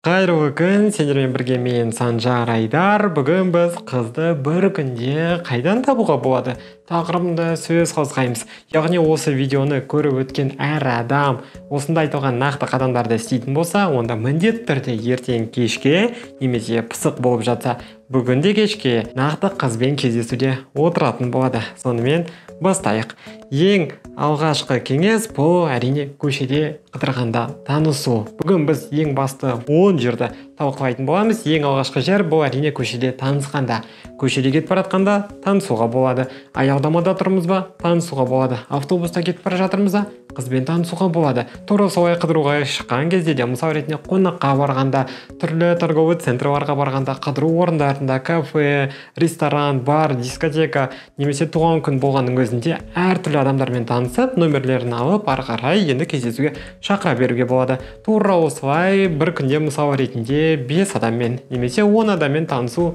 Қайырлы күн, сендермен бірге мен Санжар Айдар. Бүгін біз қызды бір күнде қайдан табуға болады тақырыбында сөз қозғаймыз. Яғни осы видеоны көріп өткен әр адам осында айтылған нақты қадамдарды істейтін болса, онда міндетті түрде ертең кешке немесе пысық болып жатса, бүгін де кешке нақты қызбен кездесуде отыратын болады. Сонымен бастайық. Ең алғашқы кеңес бұл әрине көшеде қыдырғанда танысу. Бүгін біз ең басты 10 жерді талқылайтын боламыз. Ең алғашқы жер бұл әрине көшеде танысқанда. Көшеде кетіп бара жатқанда танысуға болады. Аялдамада тұрмыз ба, танысуға болады. Автобуста кетіп бара жатырмыз ба, қызбен танысуға болады. Тура солай қыдыруға шыққан кезде де, мысалы ретінде қонаққа барғанда, түрлі торговый центрларға барғанда, қыдыру орындарында, кафе, ресторан, бар, дискотека, немесе туған күн болғанның өзінде әртүрлі адамдармен танысып, номерлерін алып, ары қарай енді кездесуге шақыра беруге болады. Тура осылай бір күнде мысалы ретінде 5 адаммен немесе 10 адаммен танысу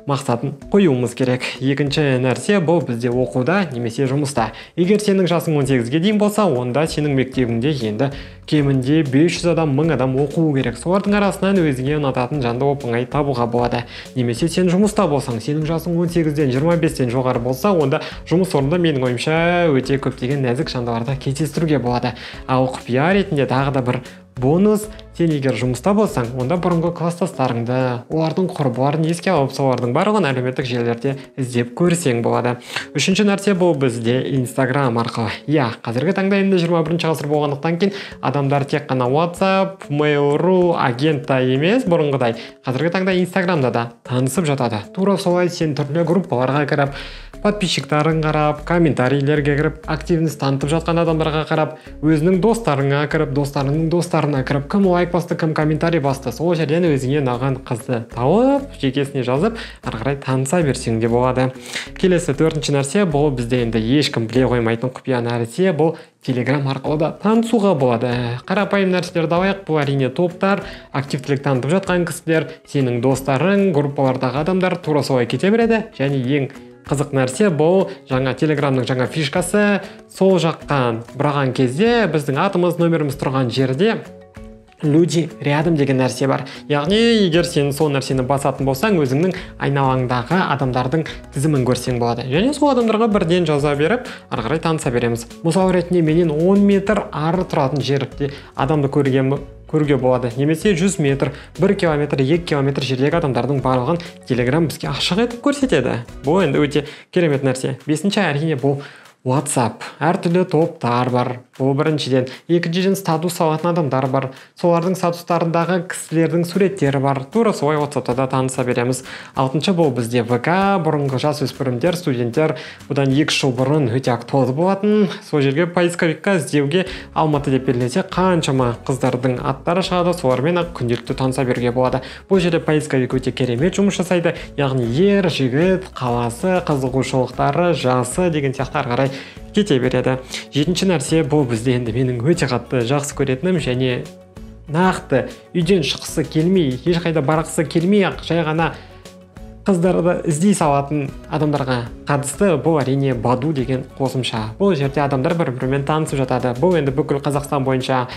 мақсатын қоюымыз керек. Екінші нәрсе бұл бізде оқуда немесе жұмыста. Егер сенің жасың 18-ге дейін болса, онда сенің мектебіңде енді кемінде 500 адам, 1000 адам оқуы керек. Солардың арасынан өзіңе ұнататын жанды оп-оңай табуға болады. Немесе сен жұмыста болсаң, сенің жасың 18-ден 25-тен жоғары болса, онда жұмыс орнында менің ойымша өте көптеген нәзік жандыларды кездестіруге болады. Ал құпия ретінде тағы да бір бонус, сен егер жұмыста болсаң, онда бұрынғы класстастарыңды, олардың құрбыларын еске алып, солардың барлығын әлеуметтік желілерде іздеп көрсең болады. Үшінші нәрсе бұл бізде Instagram арқылы. Қазіргі таңда енді 21 ғасыр болғандықтан кейін адамдар тек қана WhatsApp, Mail.ru, агентта емес бұрынғыдай. Қазіргі таңда Instagramда да танысып жатады. Тура солай сен түрлі группаларға кіріп, подписчиктарын қарап, комментарийлерге кіріп, активность танытып жатқан адамдарға қарап, өзінің достарыңа кіріп, достарының достарына кіріп, кім лайк басты, кім комментарий басты, сол жерден өзіңе ұнаған қызды тауып, жекесіне жазып, ары қарай таныса берсең де болады. Келесі төртінші нәрсе, бұл бізде енді ешкім біле қоймайтын құпия нәрсе, бұл Telegram арқылы да танысуға болады. Қарапайым нәрселерді алайық, бұл әрине топтар, активтілік танытып жатқан кісілер, сенің достарың, группалардағы адамдар тура солай кете береді. Және ең қызық нәрсе бұл жаңа Телеграмның жаңа фишкасы, сол жаққа бұраған кезде біздің атымыз, номеріміз тұрған жерде люди рядом деген нәрсе бар. Яғни егер сен сол нәрсені басатын болсаң, өзіңнің айналаңдағы адамдардың тізімін көрсең болады. Және сол адамдарға бірден жаза беріп, ары қарай таныса береміз. Мысалы ретінде менен 10 метр ары тұратын жерде адамды көруге болады. Немесе 100 метр, 1 километр, 2 километр жердегі адамдардың барлығын Telegram бізге ашық етіп көрсетеді. Бұл енді өте керемет нәрсе. Бесінші әрине бұл WhatsApp. Әртүрлі топтар бар. Бұл біріншіден. Екіншіден статус алатын адамдар бар. Солардың статустарындағы кісілердің суреттері бар. Тура солай WhatsApp'та да таныса береміз. Алтыншы бұл бізде ВК, бұрынғы жасөспірімдер, студенттер бұдан 2 жыл бұрын өте актуалды болатын. Сол жерге поисковикқа іздеуге Алматы деп берілсе, қаншама қыздардың аттары шығады, солармен ақ күнделікті таныса беруге болады. Бұл жерде поисковик өте керемет жұмыс жасайды. Яғни ер, жігіт, қаласы, қызығушылықтары, жасы деген сияқты ары қарай кете береді. Жетінші нәрсе бұл бізде енді менің өте қатты жақсы көретінім және нақты үйден шыққысы келмей, ешқайда барғысы келмей ақ жай ғана қыздарды іздей салатын адамдарға қатысты бұл әрине Баду деген қосымша. Бұл жерде адамдар бір-бірімен танысып жатады. Бұл енді бүкіл Қазақстан бойынша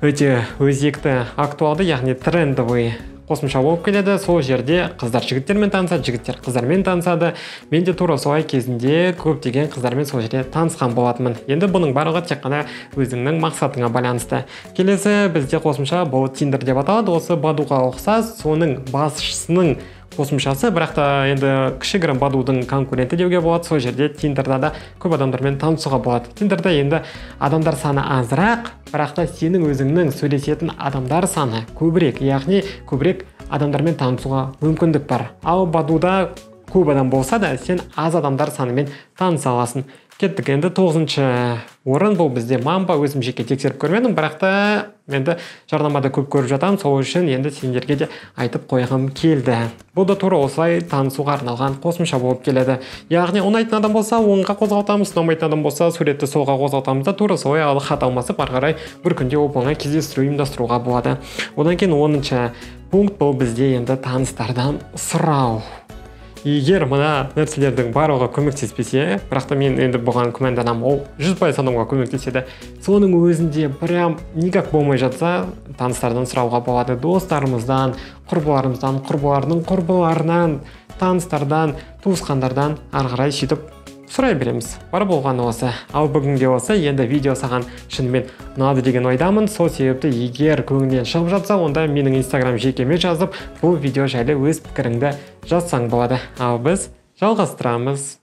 өте өзекті, актуалды, яғни трендовый қосымша болып келеді. Сол жерде қыздар жігіттермен танысады, жігіттер қыздармен танысады. Мен де тура солай кезінде көптеген қыздармен сол жерде танысқан болатынмын. Енді бұның барлығы тек қана өзіңнің мақсатыңа байланысты. Келесі бізде қосымша бұл Tinder деп аталады. Осы Бадуға ұқсас, соның басшысының қосымшасы, бірақ та енді кішігірім Бадудың конкуренті деуге болады. Сол жерде Тиндерда да көп адамдармен танысуға болады. Тиндерда енді адамдар саны азырақ, бірақ та сенің өзіңнің сөйлесетін адамдар саны көбірек, яғни көбірек адамдармен танысуға мүмкіндік бар. Ал Бадуда көп адам болса да, сен аз адамдар санымен таныса аласың. Кеттік, енді 9-шы орын бұл бізде Мамба. Өзім жеке тексеріп көрмедім, бірақ та енді жарнамада көп көріп жатамын, сол үшін енді сендерге де айтып қойғым келді. Бұл да тура осылай танысуға арналған қосымша болып келеді. Яғни ұнайтын адам болса оңға қозғалтамыз, ұнамайтын адам болса суретті солға қозғалтамыз да тура солай хат алмасып ары қарай бір күнде оп-оңай кездестіру ұйымдастыруға болады. Одан кейін 10-шы пункт бұл бізде енді таныстардан сұрау. егер мына нәрселердің барлығы көмектеспесе, бірақ та мен енді бұған күмәнданамын, ол 100% адамға көмектеседі. Соның өзінде прям никак болмай жатса, таныстардан сұрауға болады, достарымыздан, құрбыларымыздан, құрбыларының құрбыларынан, таныстардан, туысқандардан ары қарай сөйтіп сұрай береміз. Бар болғаны осы. Ал бүгінге осы. Енді видео саған шынымен ұнады деген ойдамын. Сол себепті егер көңіліңнен шығып жатса, онда менің Instagram жекеме жазып, бұл видео жайлы өз пікіріңді жазсаң болады. Ал біз жалғастырамыз.